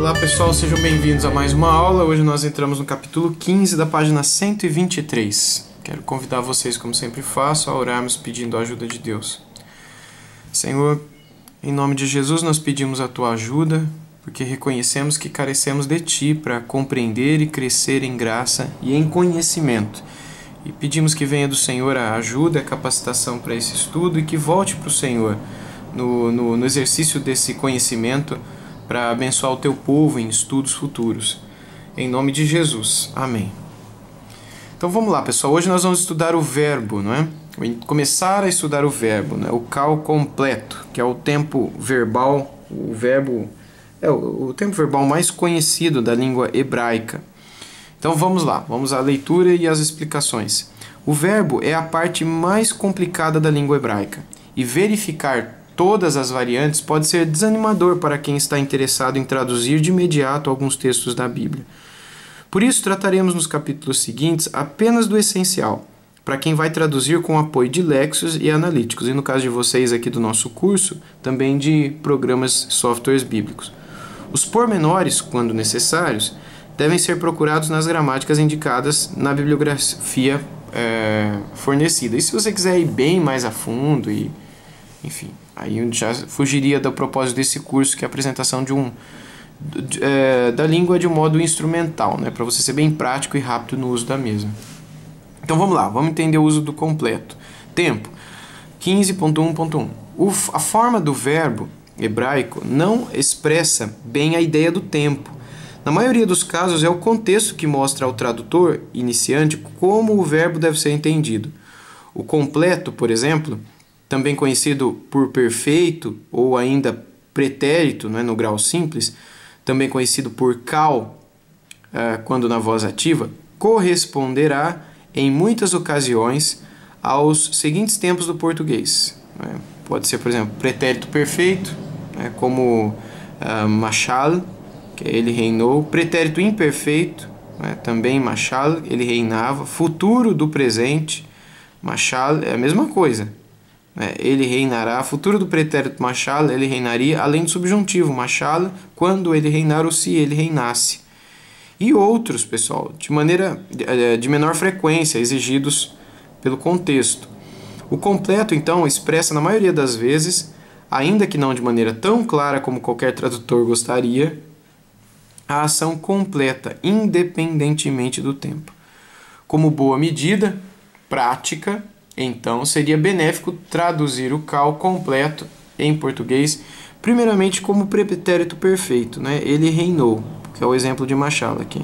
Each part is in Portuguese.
Olá pessoal, sejam bem-vindos a mais uma aula. Hoje nós entramos no capítulo 15 da página 123. Quero convidar vocês, como sempre faço, a orarmos pedindo a ajuda de Deus. Senhor, em nome de Jesus nós pedimos a Tua ajuda, porque reconhecemos que carecemos de Ti para compreender e crescer em graça e em conhecimento. E pedimos que venha do Senhor a ajuda, a capacitação para esse estudo e que volte para o Senhor no exercício desse conhecimento para abençoar o Teu povo em estudos futuros. Em nome de Jesus. Amém. Então vamos lá, pessoal. Hoje nós vamos estudar o verbo, não é? Começar a estudar o verbo, né? O cal completo, que é o tempo verbal, o verbo... o tempo verbal mais conhecido da língua hebraica. Então vamos lá, vamos à leitura e às explicações. O verbo é a parte mais complicada da língua hebraica, e verificar todas as variantes pode ser desanimador para quem está interessado em traduzir de imediato alguns textos da Bíblia. Por isso trataremos nos capítulos seguintes apenas do essencial, para quem vai traduzir com apoio de léxicos e analíticos, e no caso de vocês aqui do nosso curso, também de programas softwares bíblicos. Os pormenores, quando necessários, devem ser procurados nas gramáticas indicadas na bibliografia fornecida. E se você quiser ir bem mais a fundo, enfim, aí eu já fugiria do propósito desse curso, que é a apresentação da língua de um modo instrumental, né, para você ser bem prático e rápido no uso da mesma. Então vamos lá, vamos entender o uso do completo. Tempo, 15.1.1. A forma do verbo hebraico não expressa bem a ideia do tempo. Na maioria dos casos é o contexto que mostra ao tradutor iniciante como o verbo deve ser entendido. O completo, por exemplo, também conhecido por perfeito ou ainda pretérito, né, no grau simples, também conhecido por cal, quando na voz ativa, corresponderá em muitas ocasiões aos seguintes tempos do português. Pode ser, por exemplo, pretérito perfeito, como machal, que ele reinou. Pretérito imperfeito, também machal, ele reinava. Futuro do presente, machal, é a mesma coisa. Ele reinará. Futuro do pretérito machal, ele reinaria, além do subjuntivo machal, quando ele reinar ou se ele reinasse. E outros, pessoal, de menor frequência, exigidos pelo contexto. O completo, então, expressa na maioria das vezes, ainda que não de maneira tão clara como qualquer tradutor gostaria, a ação completa, independentemente do tempo. Como boa medida prática, então, seria benéfico traduzir o cal completo em português, primeiramente como pretérito perfeito, né? Ele reinou, que é o exemplo de Machado aqui,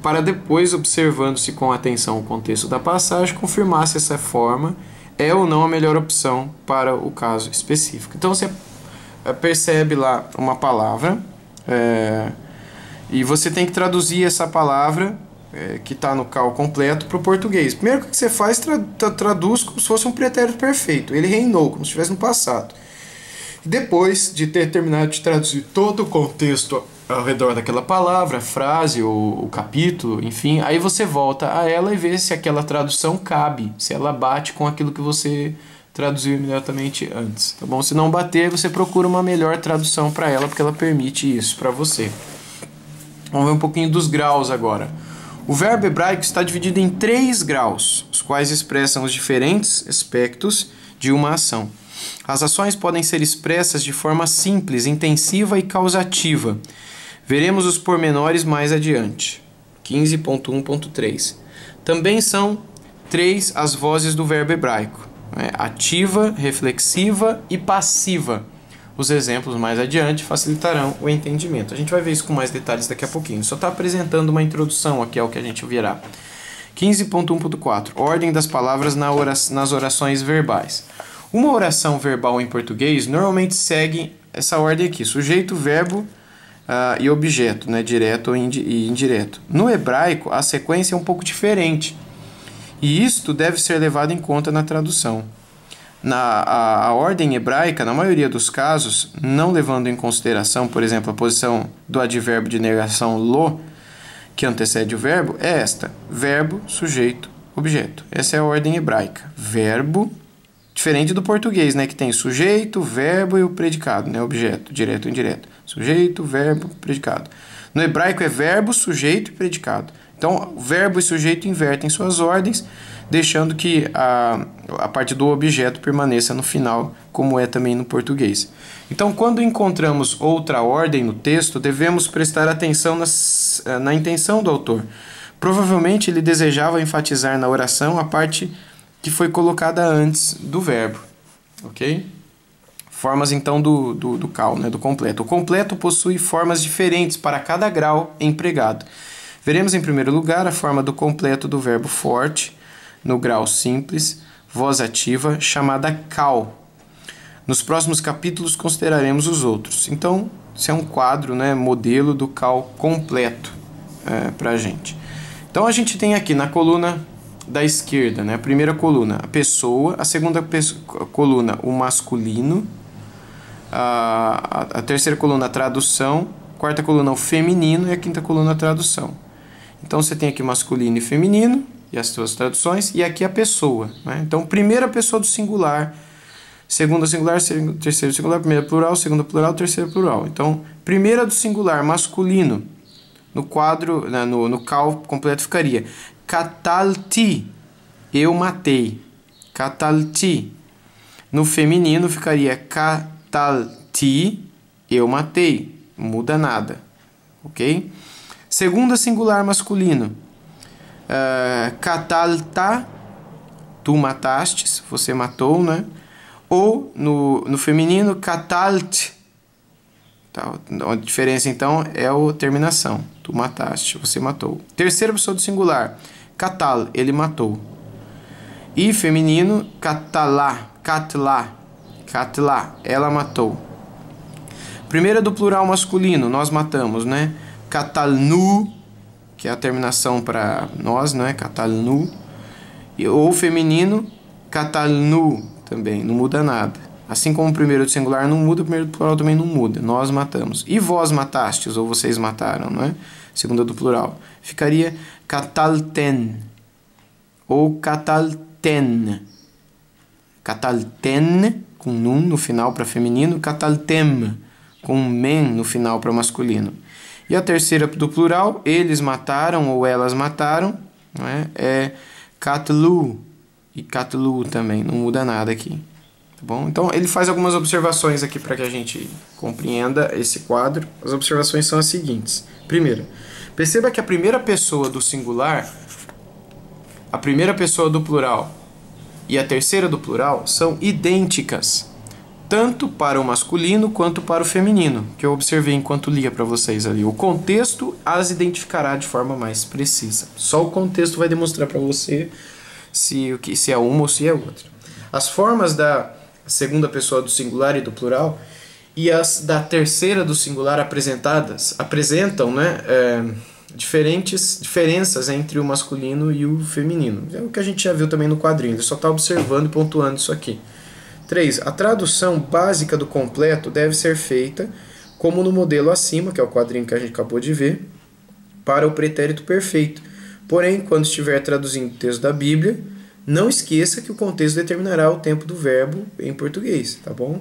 para depois, observando-se com atenção o contexto da passagem, confirmar se essa forma é ou não a melhor opção para o caso específico. Então você percebe lá uma palavra e você tem que traduzir essa palavra que está no cal completo para o português. Primeiro que você faz, traduz como se fosse um pretérito perfeito. Ele reinou, como se estivesse no passado. E depois de ter terminado de traduzir todo o contexto ao redor daquela palavra, a frase ou o capítulo, enfim, aí você volta a ela e vê se aquela tradução cabe, se ela bate com aquilo que você traduziu imediatamente antes, tá bom? Se não bater, você procura uma melhor tradução para ela, porque ela permite isso para você. Vamos ver um pouquinho dos graus agora. O verbo hebraico está dividido em 3 graus, os quais expressam os diferentes aspectos de uma ação. As ações podem ser expressas de forma simples, intensiva e causativa. Veremos os pormenores mais adiante. 15.1.3. Também são 3 as vozes do verbo hebraico: ativa, reflexiva e passiva. Os exemplos mais adiante facilitarão o entendimento. A gente vai ver isso com mais detalhes daqui a pouquinho. Só está apresentando uma introdução aqui ao que a gente verá. 15.1.4. Ordem das palavras nas orações verbais. Uma oração verbal em português normalmente segue essa ordem aqui: sujeito, verbo e objeto, né, direto e indireto. No hebraico, a sequência é um pouco diferente, e isto deve ser levado em conta na tradução. A ordem hebraica, na maioria dos casos, não levando em consideração, por exemplo, a posição do advérbio de negação lo, que antecede o verbo, é esta: verbo, sujeito, objeto. Essa é a ordem hebraica: verbo, Diferente do português, né, que tem sujeito, verbo e o predicado, né, objeto, direto ou indireto. Sujeito, verbo, predicado. No hebraico é verbo, sujeito e predicado. Então, verbo e sujeito invertem suas ordens, deixando que a parte do objeto permaneça no final, como é também no português. Então, quando encontramos outra ordem no texto, devemos prestar atenção na intenção do autor. Provavelmente ele desejava enfatizar na oração a parte que foi colocada antes do verbo, ok? Formas então do cal, né, do completo. O completo possui formas diferentes para cada grau empregado. Veremos em primeiro lugar a forma do completo do verbo forte, no grau simples, voz ativa, chamada cal. Nos próximos capítulos consideraremos os outros. Então, isso é um quadro, né, modelo do cal completo para a gente. Então, a gente tem aqui na coluna da esquerda, né, a primeira coluna, a pessoa, a segunda coluna, o masculino, a terceira coluna, a tradução, a quarta coluna, o feminino e a quinta coluna, a tradução. Então, você tem aqui masculino e feminino e as suas traduções, e aqui a pessoa, né? Então, primeira pessoa do singular, segunda singular, terceiro singular, primeira plural, segunda plural, terceira plural. Então, primeira do singular, masculino, no quadro, né, no cal completo ficaria katalti, eu matei. Katalti. No feminino ficaria katalti, eu matei. Não muda nada, ok? Segunda singular masculino, katalta, tu matastes, você matou, né? Ou no feminino, katalt. Tá, a diferença então é a terminação. Tu mataste, você matou. Terceira pessoa do singular, katal, ele matou. E feminino, katalá, katla, katla, ela matou. Primeira do plural masculino, nós matamos, né? Katalnu, que é a terminação para nós, né? Katalnu. Ou feminino, katalnu também, não muda nada. Assim como o primeiro do singular não muda, o primeiro do plural também não muda. Nós matamos. E vós matastes, ou vocês mataram, não é? Segunda do plural. Ficaria katalten, ou katalten. Katalten, com num no final para feminino, kataltem, com men no final para masculino. E a terceira do plural, eles mataram ou elas mataram, não é? É katlu e katlu também, não muda nada aqui. Tá bom? Então ele faz algumas observações aqui para que a gente compreenda esse quadro. As observações são as seguintes. Primeiro, perceba que a primeira pessoa do singular, a primeira pessoa do plural e a terceira do plural são idênticas, tanto para o masculino quanto para o feminino, que eu observei enquanto lia para vocês ali. O contexto as identificará de forma mais precisa. Só o contexto vai demonstrar para você se é uma ou se é outra. As formas da segunda pessoa do singular e do plural e as da terceira do singular apresentam, né, diferenças entre o masculino e o feminino. É o que a gente já viu também no quadrinho, ele só está observando e pontuando isso aqui. 3. A tradução básica do completo deve ser feita, como no modelo acima, que é o quadrinho que a gente acabou de ver, para o pretérito perfeito. Porém, quando estiver traduzindo o texto da Bíblia, não esqueça que o contexto determinará o tempo do verbo em português, tá bom?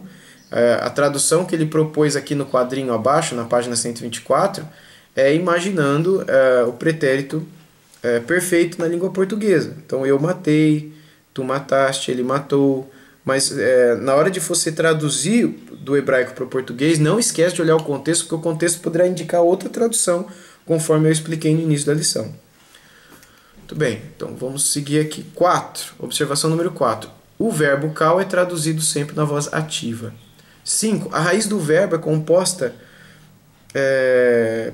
A tradução que ele propôs aqui no quadrinho abaixo, na página 124, é imaginando o pretérito perfeito na língua portuguesa. Então, eu matei, tu mataste, ele matou. Mas na hora de você traduzir do hebraico para o português, não esquece de olhar o contexto, porque o contexto poderá indicar outra tradução, conforme eu expliquei no início da lição. Muito bem, então vamos seguir aqui. 4. Observação número 4. O verbo cal é traduzido sempre na voz ativa. 5. A raiz do verbo é composta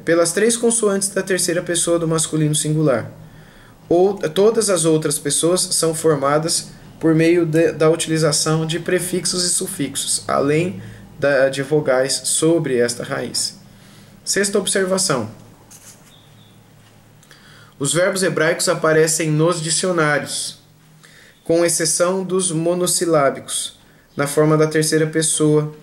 pelas 3 consoantes da terceira pessoa do masculino singular. Todas as outras pessoas são formadas por meio da utilização de prefixos e sufixos, além de vogais sobre esta raiz. 6ª observação. Os verbos hebraicos aparecem nos dicionários, com exceção dos monossilábicos, na forma da terceira pessoa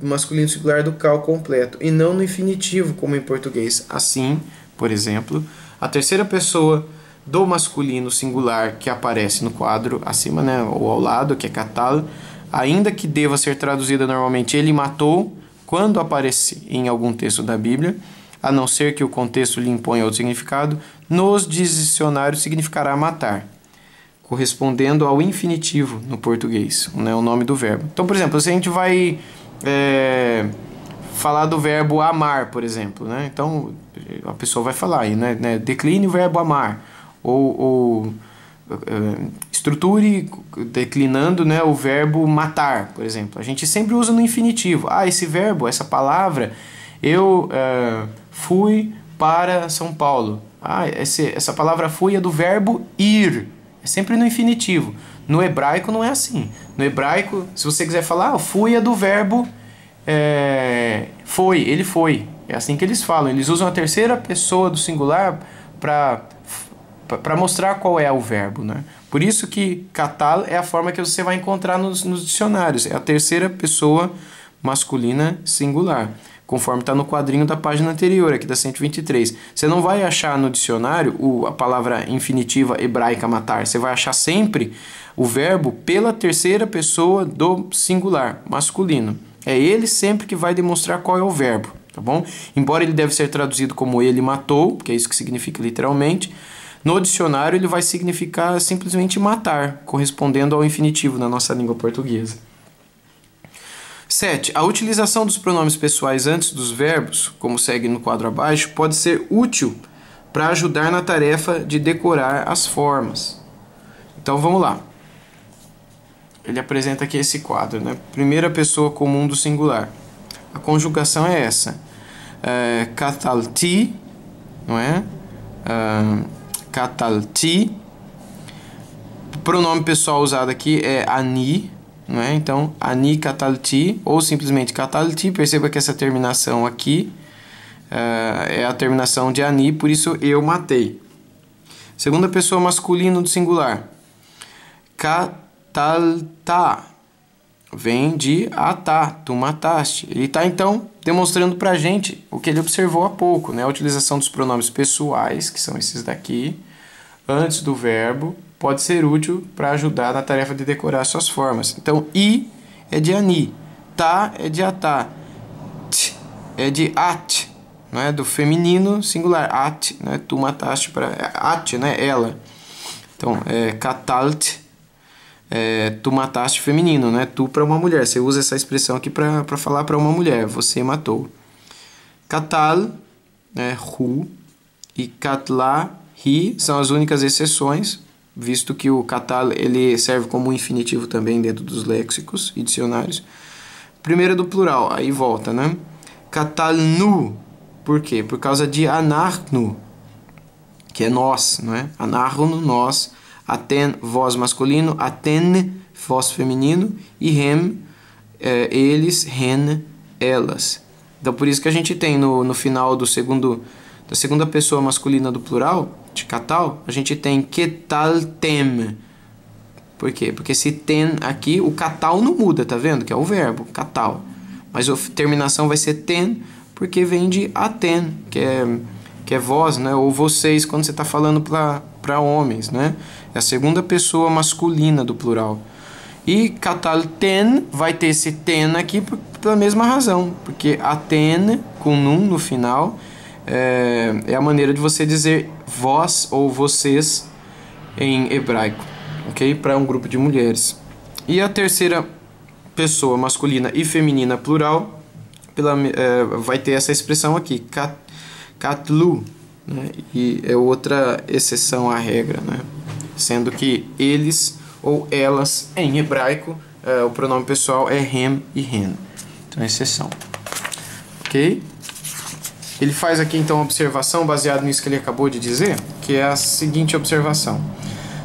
masculino singular do cal completo, e não no infinitivo, como em português. Assim, por exemplo, a terceira pessoa do masculino singular que aparece no quadro acima, né, ou ao lado, que é katal, ainda que deva ser traduzida normalmente ele matou, quando aparece em algum texto da Bíblia, a não ser que o contexto lhe imponha outro significado, nos dicionários significará matar, correspondendo ao infinitivo no português, né, o nome do verbo. Então, por exemplo, se a gente vai falar do verbo amar, por exemplo, né? Então a pessoa vai falar aí, né? Decline o verbo amar, ou estruture declinando, né, o verbo matar, por exemplo. A gente sempre usa no infinitivo. Esse verbo, essa palavra, eu fui para São Paulo. Essa palavra fui é do verbo ir. É sempre no infinitivo. No hebraico não é assim. No hebraico, se você quiser falar, fui é do verbo foi, ele foi. É assim que eles falam. Eles usam a terceira pessoa do singular para mostrar qual é o verbo, né? Por isso que katal é a forma que você vai encontrar nos dicionários. É a terceira pessoa masculina singular, conforme está no quadrinho da página anterior, aqui da 123. Você não vai achar no dicionário a palavra infinitiva hebraica matar. Você vai achar sempre o verbo pela terceira pessoa do singular masculino. É ele sempre que vai demonstrar qual é o verbo, tá bom? Embora ele deve ser traduzido como ele matou, que é isso que significa literalmente, no dicionário ele vai significar simplesmente matar, correspondendo ao infinitivo na nossa língua portuguesa. 7. A utilização dos pronomes pessoais antes dos verbos, como segue no quadro abaixo, pode ser útil para ajudar na tarefa de decorar as formas. Então vamos lá. Ele apresenta aqui esse quadro, né? Primeira pessoa comum do singular. A conjugação é essa. Katalti, não é? Katalti. O pronome pessoal usado aqui é ani, não é? Então, ani katalti, ou simplesmente katalti. Perceba que essa terminação aqui é a terminação de ani, por isso eu matei. Segunda pessoa masculino do singular. Katalta. Vem de atá, tu mataste. Ele está, então, demonstrando para a gente o que ele observou há pouco, né? A utilização dos pronomes pessoais, que são esses daqui, antes do verbo, pode ser útil para ajudar na tarefa de decorar suas formas. Então, i é de ani, tá é de atá, t é de at, não é? Do feminino singular, at, né? Tu mataste para at, né? Ela. Então, katalt, tu mataste feminino, né? Tu para uma mulher. Você usa essa expressão aqui para falar para uma mulher. Você matou. Katal, hu, e katla, ri são as únicas exceções, visto que o katal ele serve como infinitivo também dentro dos léxicos e dicionários. Primeiro do plural, aí volta, né? Katalnu, por quê? Por causa de anarnu, que é nós, não é? Anarnu, nós. Aten, voz masculino, aten, voz feminino, e rem, eles, ren, elas. Então, por isso que a gente tem no final da segunda pessoa masculina do plural, de katal, a gente tem ketaltem. Por quê? Porque esse ten aqui, o katal não muda, tá vendo? Que é o verbo, katal. Mas a terminação vai ser ten, porque vem de aten, que é voz, né? Ou vocês, quando você está falando para homens, né? É a segunda pessoa masculina do plural. E katalten vai ter esse ten aqui pela mesma razão, porque aten, com num no final, é a maneira de você dizer vós ou vocês em hebraico, ok? Para um grupo de mulheres. E a terceira pessoa masculina e feminina plural vai ter essa expressão aqui, katlu, né? E é outra exceção à regra, né? Sendo que eles ou elas em hebraico, o pronome pessoal é rem e ren. Então é exceção. Ok? Ele faz aqui então uma observação baseada nisso que ele acabou de dizer, que é a seguinte observação.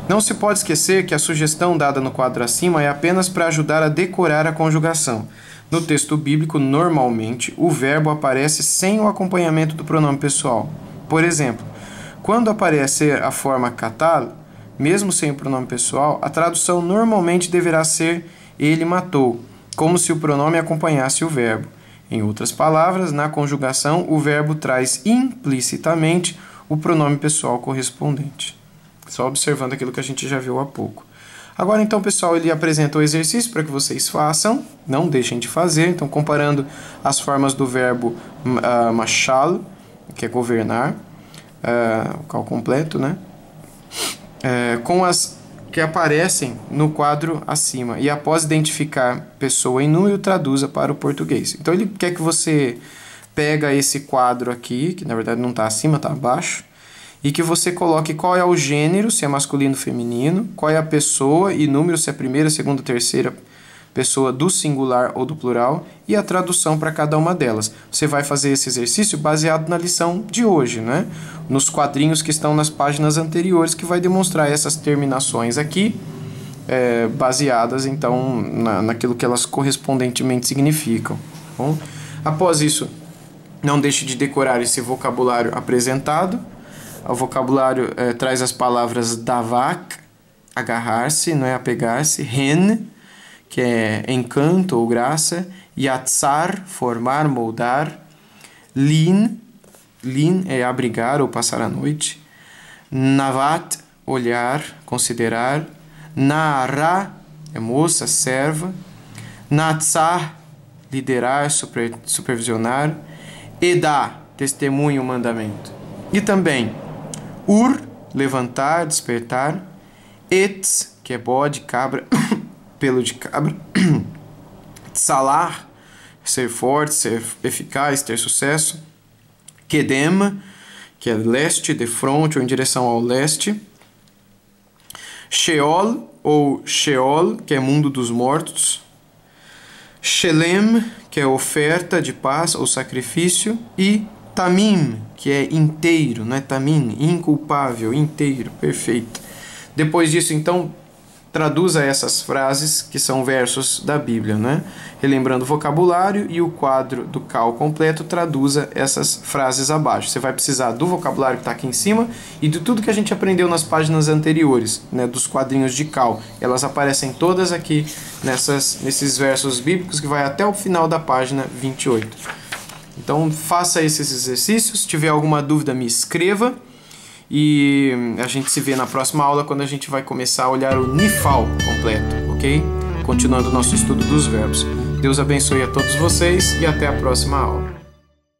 Não se pode esquecer que a sugestão dada no quadro acima é apenas para ajudar a decorar a conjugação. No texto bíblico, normalmente, o verbo aparece sem o acompanhamento do pronome pessoal. Por exemplo, quando aparecer a forma katal, mesmo sem o pronome pessoal, a tradução normalmente deverá ser ele matou, como se o pronome acompanhasse o verbo. Em outras palavras, na conjugação, o verbo traz implicitamente o pronome pessoal correspondente. Só observando aquilo que a gente já viu há pouco. Agora, então, pessoal, ele apresenta o exercício para que vocês façam. Não deixem de fazer. Então, comparando as formas do verbo mashal, que é governar, o cal completo, né? Com as que aparecem no quadro acima. E após identificar pessoa em número, traduza para o português. Então, ele quer que você pega esse quadro aqui, que na verdade não está acima, está abaixo, e que você coloque qual é o gênero, se é masculino ou feminino, qual é a pessoa e número, se é primeira, segunda, terceira pessoa do singular ou do plural, e a tradução para cada uma delas. Você vai fazer esse exercício baseado na lição de hoje, né? Nos quadrinhos que estão nas páginas anteriores, que vai demonstrar essas terminações aqui, baseadas então naquilo que elas correspondentemente significam. Bom, após isso, não deixe de decorar esse vocabulário apresentado. O vocabulário traz as palavras davak, agarrar-se, não é apegar-se, hen, que é encanto ou graça, yatsar, formar, moldar, lin é abrigar ou passar a noite, navat, olhar, considerar, nara é moça, serva, natsar, liderar, supervisionar, edá, testemunho, mandamento. E também ur, levantar, despertar, etz, que é bode, cabra, pelo de cabra, tsalar, ser forte, ser eficaz, ter sucesso, kedem, que é leste, de frente ou em direção ao leste, sheol ou sheol, que é mundo dos mortos, shelem, que é oferta de paz ou sacrifício, e tamim, que é inteiro, não é tamim, inculpável, inteiro, perfeito. Depois disso, então, traduza essas frases que são versos da Bíblia, né? Relembrando o vocabulário e o quadro do cal completo, traduza essas frases abaixo. Você vai precisar do vocabulário que está aqui em cima e de tudo que a gente aprendeu nas páginas anteriores, né? Dos quadrinhos de cal. Elas aparecem todas aqui nesses versos bíblicos que vai até o final da página 28. Então, faça esses exercícios. Se tiver alguma dúvida, me escreva. E a gente se vê na próxima aula, quando a gente vai começar a olhar o nifal completo, ok? Continuando o nosso estudo dos verbos. Deus abençoe a todos vocês e até a próxima aula.